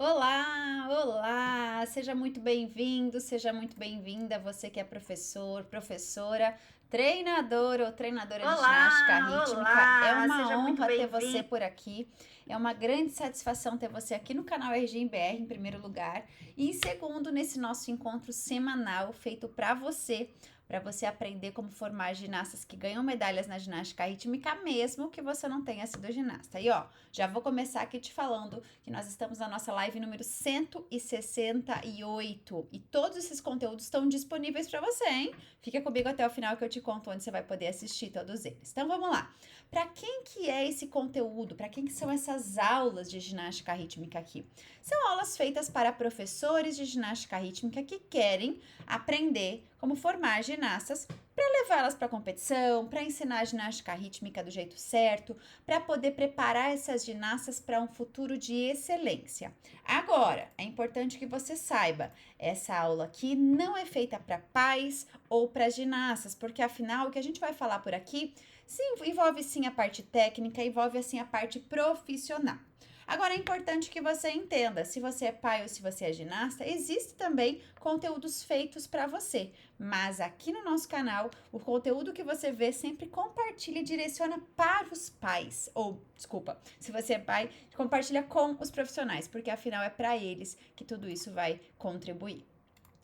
Olá, olá! Seja muito bem-vindo, seja muito bem-vinda, você que é professor, professora, treinador ou treinadora de ginástica Olá, rítmica. É olá, uma seja muito honra ter você bem-vindo. por aqui. É uma grande satisfação ter você aqui no canal RGMBR, em primeiro lugar, e em segundo, nesse nosso encontro semanal feito para você aprender como formar ginastas que ganham medalhas na ginástica rítmica, mesmo que você não tenha sido ginasta. E ó, já vou começar aqui te falando que nós estamos na nossa live número 168 e todos esses conteúdos estão disponíveis para você, hein? Fica comigo até o final que eu te conto onde você vai poder assistir todos eles. Então vamos lá. Para quem que é esse conteúdo? Para quem que são essas aulas de ginástica rítmica aqui? São aulas feitas para professores de ginástica rítmica que querem aprender como formar ginastas para levá-las para competição, para ensinar a ginástica rítmica do jeito certo, para poder preparar essas ginastas para um futuro de excelência. Agora, é importante que você saiba, essa aula aqui não é feita para pais ou para ginastas, porque afinal o que a gente vai falar por aqui envolve sim a parte técnica, envolve assim a parte profissional. Agora é importante que você entenda, se você é pai ou se você é ginasta, existe também conteúdos feitos para você. Mas aqui no nosso canal, o conteúdo que você vê sempre compartilha e direciona para os pais. Ou, desculpa, se você é pai, compartilha com os profissionais, porque afinal é para eles que tudo isso vai contribuir.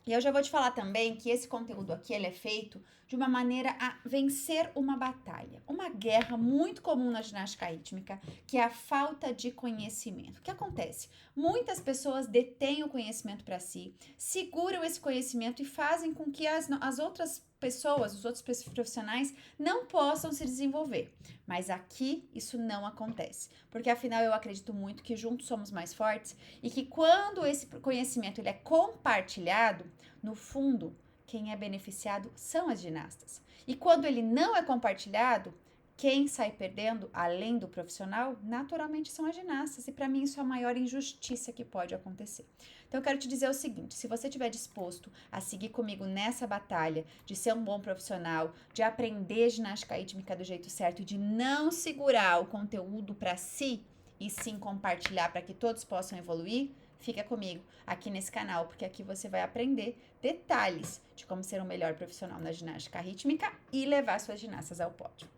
E eu já vou te falar também que esse conteúdo aqui ele é feito de uma maneira a vencer uma batalha, uma guerra muito comum na ginástica rítmica, que é a falta de conhecimento. O que acontece? Muitas pessoas detêm o conhecimento para si, seguram esse conhecimento e fazem com que as outras pessoas, os outros profissionais não possam se desenvolver. Mas aqui isso não acontece, porque afinal eu acredito muito que juntos somos mais fortes e que quando esse conhecimento ele é compartilhado, no fundo, quem é beneficiado são as ginastas. E quando ele não é compartilhado, quem sai perdendo, além do profissional, naturalmente são as ginastas. E para mim isso é a maior injustiça que pode acontecer. Então eu quero te dizer o seguinte: se você estiver disposto a seguir comigo nessa batalha de ser um bom profissional, de aprender ginástica rítmica do jeito certo, de não segurar o conteúdo para si e sim compartilhar para que todos possam evoluir, fica comigo aqui nesse canal, porque aqui você vai aprender detalhes de como ser um melhor profissional na ginástica rítmica e levar suas ginastas ao pódio.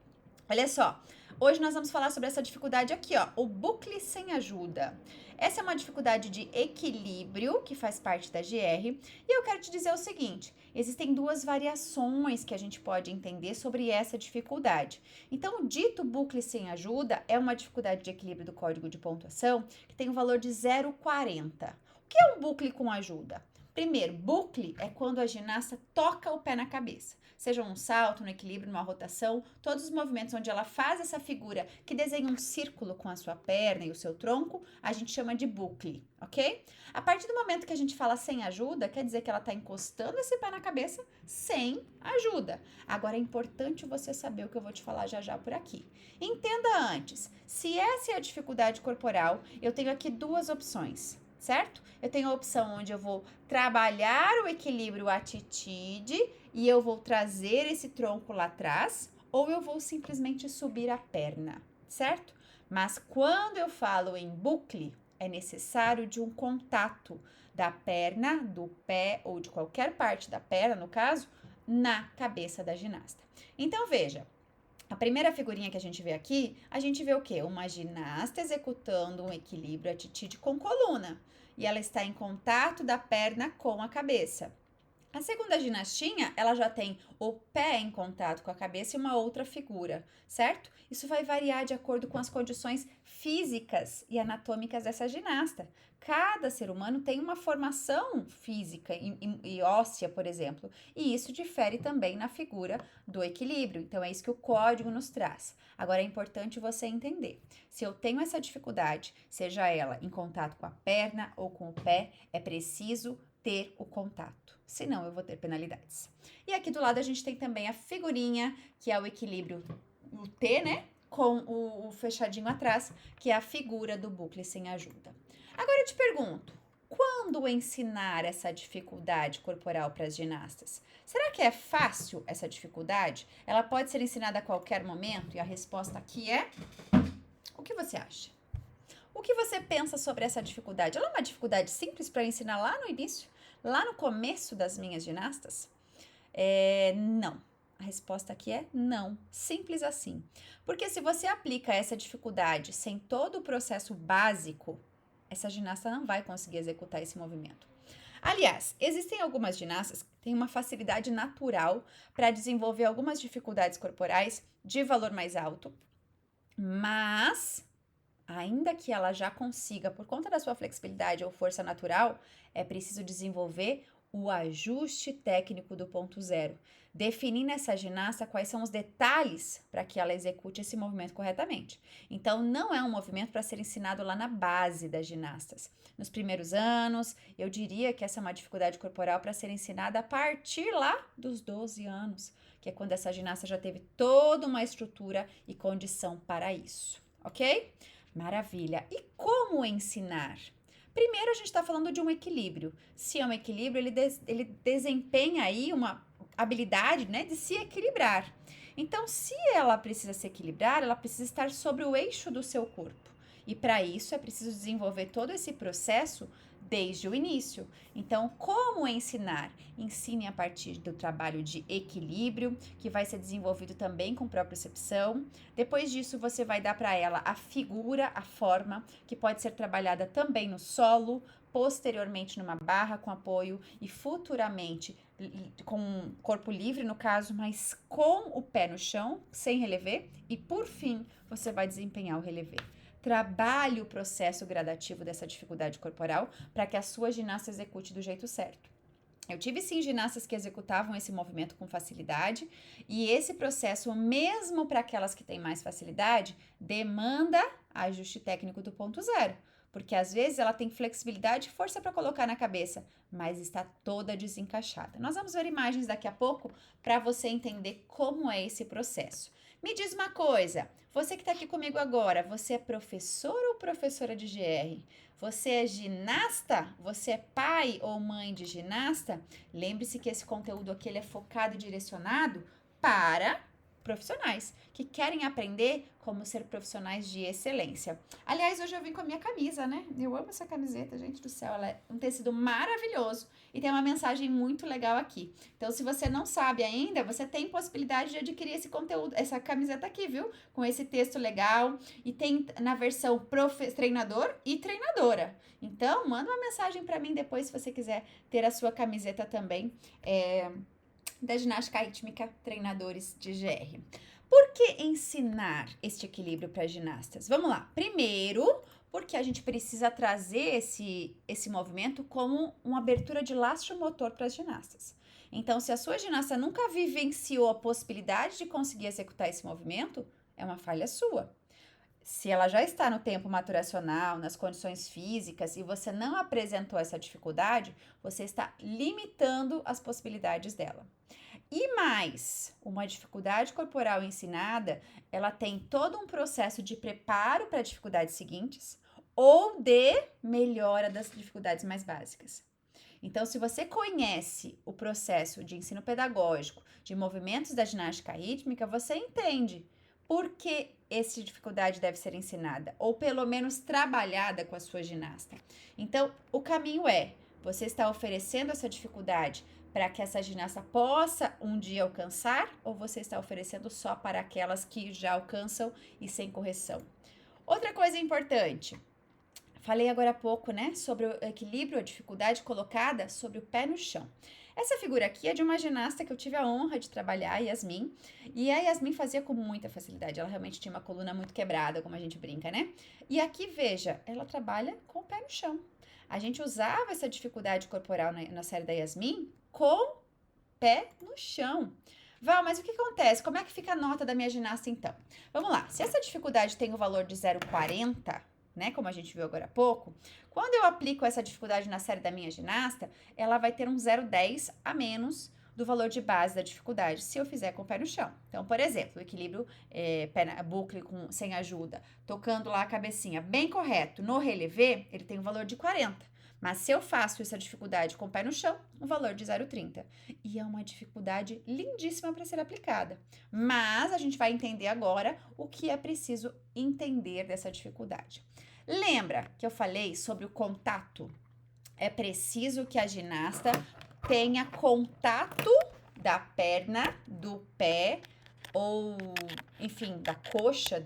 Olha só, hoje nós vamos falar sobre essa dificuldade aqui, ó, o bucle sem ajuda. Essa é uma dificuldade de equilíbrio que faz parte da GR, e eu quero te dizer o seguinte: existem duas variações que a gente pode entender sobre essa dificuldade. Então, o dito bucle sem ajuda é uma dificuldade de equilíbrio do código de pontuação que tem um valor de 0,40. O que é um bucle com ajuda? Primeiro, bucle é quando a ginasta toca o pé na cabeça. Seja um salto, um equilíbrio, uma rotação, todos os movimentos onde ela faz essa figura que desenha um círculo com a sua perna e o seu tronco, a gente chama de bucle, ok? A partir do momento que a gente fala sem ajuda, quer dizer que ela está encostando esse pé na cabeça sem ajuda. Agora é importante você saber o que eu vou te falar já já por aqui. Entenda antes, se essa é a dificuldade corporal, eu tenho aqui duas opções, certo? Eu tenho a opção onde eu vou trabalhar o equilíbrio atitude e eu vou trazer esse tronco lá atrás, ou eu vou simplesmente subir a perna, certo? Mas quando eu falo em bucle, é necessário de um contato da perna, do pé ou de qualquer parte da perna, no caso, na cabeça da ginasta. Então veja, a primeira figurinha que a gente vê aqui, a gente vê o quê? Uma ginasta executando um equilíbrio atitude com coluna. E ela está em contato da perna com a cabeça. A segunda ginastinha, ela já tem o pé em contato com a cabeça e uma outra figura, certo? Isso vai variar de acordo com as condições físicas e anatômicas dessa ginasta. Cada ser humano tem uma formação física e óssea, por exemplo, e isso difere também na figura do equilíbrio. Então, é isso que o código nos traz. Agora, é importante você entender: se eu tenho essa dificuldade, seja ela em contato com a perna ou com o pé, é preciso ter o contato, senão eu vou ter penalidades. E aqui do lado a gente tem também a figurinha, que é o equilíbrio, o T, né? Com o fechadinho atrás, que é a figura do bucle sem ajuda. Agora eu te pergunto, quando ensinar essa dificuldade corporal para as ginastas? Será que é fácil essa dificuldade? Ela pode ser ensinada a qualquer momento? E a resposta aqui é: o que você acha? O que você pensa sobre essa dificuldade? Ela é uma dificuldade simples para ensinar lá no início, lá no começo das minhas ginastas? Não. A resposta aqui é não. Simples assim. Porque se você aplica essa dificuldade sem todo o processo básico, essa ginasta não vai conseguir executar esse movimento. Aliás, existem algumas ginastas que têm uma facilidade natural para desenvolver algumas dificuldades corporais de valor mais alto, mas ainda que ela já consiga, por conta da sua flexibilidade ou força natural, é preciso desenvolver o ajuste técnico do ponto zero, definir nessa ginasta quais são os detalhes para que ela execute esse movimento corretamente. Então, não é um movimento para ser ensinado lá na base das ginastas. Nos primeiros anos, eu diria que essa é uma dificuldade corporal para ser ensinada a partir lá dos 12 anos, que é quando essa ginasta já teve toda uma estrutura e condição para isso, ok? Maravilha. E como ensinar? Primeiro, a gente está falando de um equilíbrio. Se é um equilíbrio, ele desempenha aí uma habilidade, né, de se equilibrar. Então, se ela precisa se equilibrar, ela precisa estar sobre o eixo do seu corpo. E para isso é preciso desenvolver todo esse processo desde o início. Então, como ensinar? Ensine a partir do trabalho de equilíbrio, que vai ser desenvolvido também com propriocepção. Depois disso, você vai dar para ela a figura, a forma, que pode ser trabalhada também no solo, posteriormente numa barra com apoio e futuramente com corpo livre, no caso, mas com o pé no chão, sem relevé. E por fim, você vai desempenhar o relevé. Trabalhe o processo gradativo dessa dificuldade corporal para que a sua ginasta execute do jeito certo. Eu tive sim ginastas que executavam esse movimento com facilidade e esse processo, mesmo para aquelas que têm mais facilidade, demanda ajuste técnico do ponto zero, porque às vezes ela tem flexibilidade e força para colocar na cabeça, mas está toda desencaixada. Nós vamos ver imagens daqui a pouco para você entender como é esse processo. Me diz uma coisa, você que está aqui comigo agora, você é professor ou professora de GR? Você é ginasta? Você é pai ou mãe de ginasta? Lembre-se que esse conteúdo aqui ele é focado e direcionado para profissionais que querem aprender como ser profissionais de excelência. Aliás, hoje eu vim com a minha camisa, né? Eu amo essa camiseta, gente do céu. Ela é um tecido maravilhoso e tem uma mensagem muito legal aqui. Então, se você não sabe ainda, você tem possibilidade de adquirir esse conteúdo, essa camiseta aqui, viu? Com esse texto legal e tem na versão treinador e treinadora. Então, manda uma mensagem para mim depois se você quiser ter a sua camiseta também. Da ginástica rítmica, treinadores de GR. Por que ensinar este equilíbrio para ginastas? Vamos lá. Primeiro, porque a gente precisa trazer esse movimento como uma abertura de lastro motor para as ginastas. Então, se a sua ginasta nunca vivenciou a possibilidade de conseguir executar esse movimento, é uma falha sua. Se ela já está no tempo maturacional, nas condições físicas e você não apresentou essa dificuldade, você está limitando as possibilidades dela. E mais, uma dificuldade corporal ensinada, ela tem todo um processo de preparo para dificuldades seguintes ou de melhora das dificuldades mais básicas. Então, se você conhece o processo de ensino pedagógico, de movimentos da ginástica rítmica, você entende por que essa dificuldade deve ser ensinada, ou pelo menos trabalhada com a sua ginasta. Então, o caminho é, você está oferecendo essa dificuldade para que essa ginasta possa um dia alcançar, ou você está oferecendo só para aquelas que já alcançam e sem correção? Outra coisa importante, falei agora há pouco, né, sobre o equilíbrio, a dificuldade colocada sobre o pé no chão. Essa figura aqui é de uma ginasta que eu tive a honra de trabalhar, a Yasmin, e a Yasmin fazia com muita facilidade, ela realmente tinha uma coluna muito quebrada, como a gente brinca, né? E aqui, veja, ela trabalha com o pé no chão. A gente usava essa dificuldade corporal na série da Yasmin com pé no chão. Val, mas o que acontece? Como é que fica a nota da minha ginasta, então? Vamos lá, se essa dificuldade tem o valor de 0,40, né, como a gente viu agora há pouco, quando eu aplico essa dificuldade na série da minha ginasta, ela vai ter um 0,10 a menos do valor de base da dificuldade, se eu fizer com o pé no chão. Então, por exemplo, o equilíbrio bucle sem ajuda, tocando lá a cabecinha bem correto, no relevé, ele tem um valor de 40. Mas se eu faço essa dificuldade com o pé no chão, um valor de 0,30. E é uma dificuldade lindíssima para ser aplicada. Mas a gente vai entender agora o que é preciso entender dessa dificuldade. Lembra que eu falei sobre o contato? É preciso que a ginasta tenha contato da perna, do pé, ou, enfim, da coxa,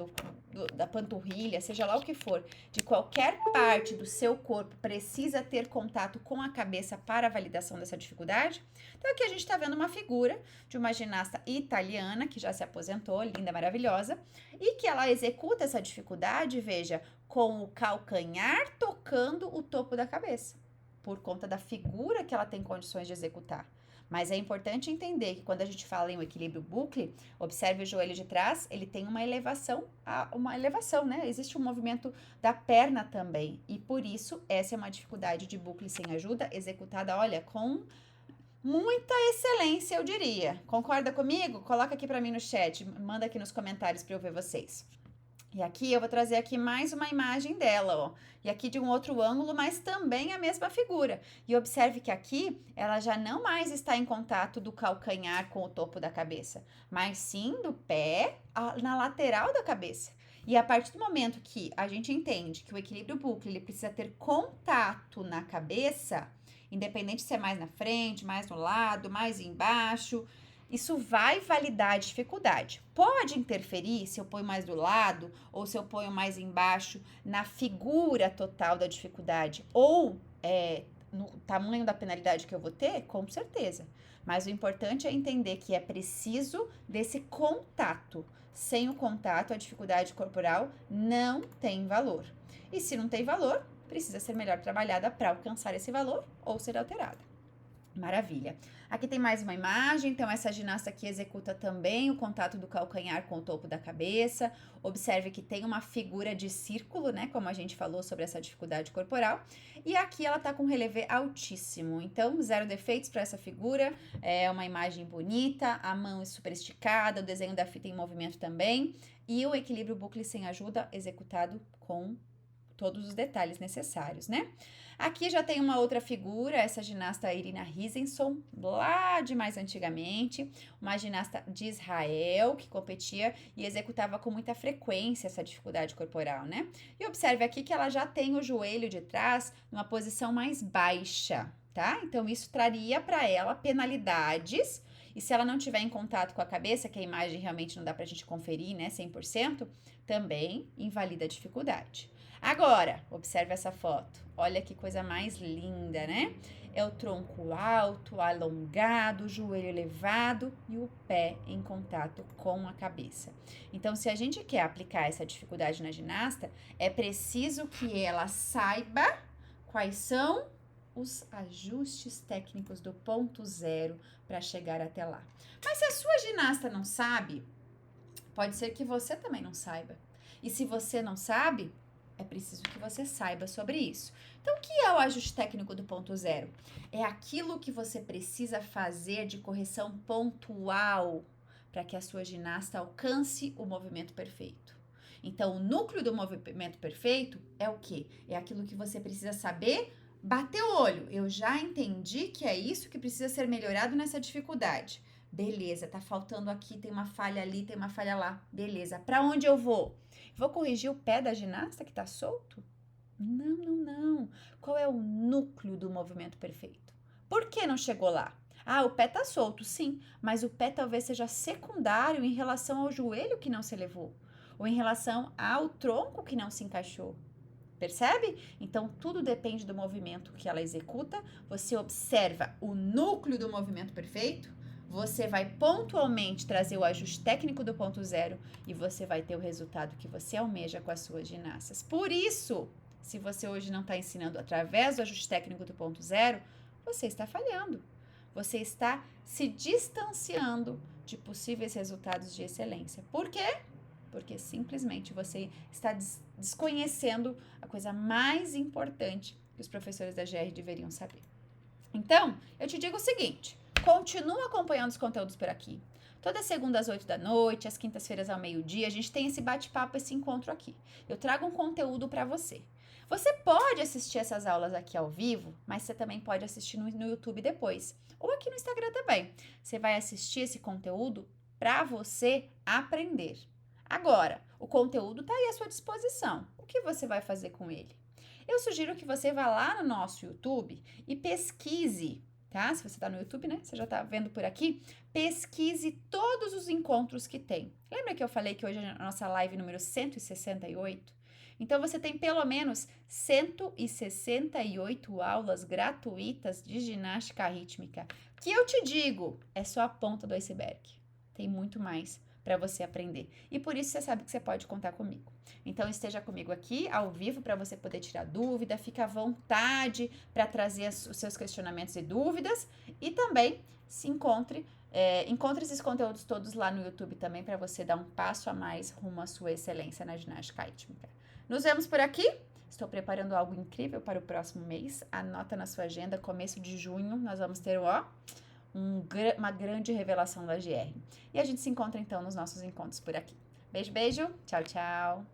da panturrilha, seja lá o que for, de qualquer parte do seu corpo precisa ter contato com a cabeça para a validação dessa dificuldade. Então, aqui a gente está vendo uma figura de uma ginasta italiana que já se aposentou, linda, maravilhosa, e que ela executa essa dificuldade, veja, com o calcanhar tocando o topo da cabeça, por conta da figura que ela tem condições de executar. Mas é importante entender que quando a gente fala em um equilíbrio bucle, observe o joelho de trás, ele tem uma elevação, né? Existe um movimento da perna também. E por isso, essa é uma dificuldade de bucle sem ajuda, executada, olha, com muita excelência, eu diria. Concorda comigo? Coloca aqui para mim no chat, manda aqui nos comentários para eu ver vocês. E aqui eu vou trazer aqui mais uma imagem dela, ó. E aqui de um outro ângulo, mas também a mesma figura. E observe que aqui ela já não mais está em contato do calcanhar com o topo da cabeça, mas sim do pé na lateral da cabeça. E a partir do momento que a gente entende que o equilíbrio bucle ele precisa ter contato na cabeça, independente se é mais na frente, mais no lado, mais embaixo, isso vai validar a dificuldade. Pode interferir se eu ponho mais do lado ou se eu ponho mais embaixo na figura total da dificuldade ou no tamanho da penalidade que eu vou ter? Com certeza. Mas o importante é entender que é preciso desse contato. Sem o contato, a dificuldade corporal não tem valor. E se não tem valor, precisa ser melhor trabalhada para alcançar esse valor ou ser alterada. Maravilha. Aqui tem mais uma imagem, então essa ginasta aqui executa também o contato do calcanhar com o topo da cabeça. Observe que tem uma figura de círculo, né, como a gente falou sobre essa dificuldade corporal. E aqui ela tá com relevê altíssimo, então zero defeitos para essa figura. É uma imagem bonita, a mão é super esticada, o desenho da fita em movimento também. E o equilíbrio bucle sem ajuda executado com todos os detalhes necessários, né? Aqui já tem uma outra figura, essa ginasta Irina Risenson, lá de mais antigamente, uma ginasta de Israel que competia e executava com muita frequência essa dificuldade corporal, né? E observe aqui que ela já tem o joelho de trás numa posição mais baixa, tá? Então isso traria para ela penalidades. E se ela não tiver em contato com a cabeça, que a imagem realmente não dá pra gente conferir, né, 100%, também invalida a dificuldade. Agora, observe essa foto. Olha que coisa mais linda, né? É o tronco alto, alongado, o joelho elevado e o pé em contato com a cabeça. Então, se a gente quer aplicar essa dificuldade na ginasta, é preciso que ela saiba quais são os ajustes técnicos do ponto zero para chegar até lá. Mas se a sua ginasta não sabe, pode ser que você também não saiba. E se você não sabe, é preciso que você saiba sobre isso. Então, o que é o ajuste técnico do ponto zero? É aquilo que você precisa fazer de correção pontual para que a sua ginasta alcance o movimento perfeito. Então, o núcleo do movimento perfeito é o quê? É aquilo que você precisa saber, bater o olho. Eu já entendi que é isso que precisa ser melhorado nessa dificuldade. Beleza, tá faltando aqui, tem uma falha ali, tem uma falha lá. Beleza, para onde eu vou? Vou corrigir o pé da ginasta que tá solto? Não, não, não. Qual é o núcleo do movimento perfeito? Por que não chegou lá? Ah, o pé tá solto, sim, mas o pé talvez seja secundário em relação ao joelho que não se elevou, ou em relação ao tronco que não se encaixou. Percebe? Então, tudo depende do movimento que ela executa. Você observa o núcleo do movimento perfeito, você vai pontualmente trazer o ajuste técnico do ponto zero e você vai ter o resultado que você almeja com as suas ginastas. Por isso, se você hoje não está ensinando através do ajuste técnico do ponto zero, você está falhando. Você está se distanciando de possíveis resultados de excelência. Por quê? Porque simplesmente você está desconhecendo a coisa mais importante que os professores da GR deveriam saber. Então, eu te digo o seguinte: continua acompanhando os conteúdos por aqui. Toda segunda às 8 da noite, às quintas-feiras ao meio-dia, a gente tem esse bate-papo, esse encontro aqui. Eu trago um conteúdo para você. Você pode assistir essas aulas aqui ao vivo, mas você também pode assistir no YouTube depois. Ou aqui no Instagram também. Você vai assistir esse conteúdo para você aprender. Agora, O conteúdo está aí à sua disposição. O que você vai fazer com ele? Eu sugiro que você vá lá no nosso YouTube e pesquise, tá? Se você está no YouTube, né? Você já está vendo por aqui. Pesquise todos os encontros que tem. Lembra que eu falei que hoje é a nossa live número 168? Então, você tem pelo menos 168 aulas gratuitas de ginástica rítmica, que eu te digo, é só a ponta do iceberg. Tem muito mais para você aprender. E por isso você sabe que você pode contar comigo. Então, esteja comigo aqui ao vivo para você poder tirar dúvida, fica à vontade para trazer os seus questionamentos e dúvidas. E também se encontre esses conteúdos todos lá no YouTube também para você dar um passo a mais rumo à sua excelência na ginástica rítmica. Nos vemos por aqui. Estou preparando algo incrível para o próximo mês. Anota na sua agenda, começo de junho, nós vamos ter uma grande revelação da GR. E a gente se encontra então nos nossos encontros por aqui. Beijo, beijo. Tchau, tchau.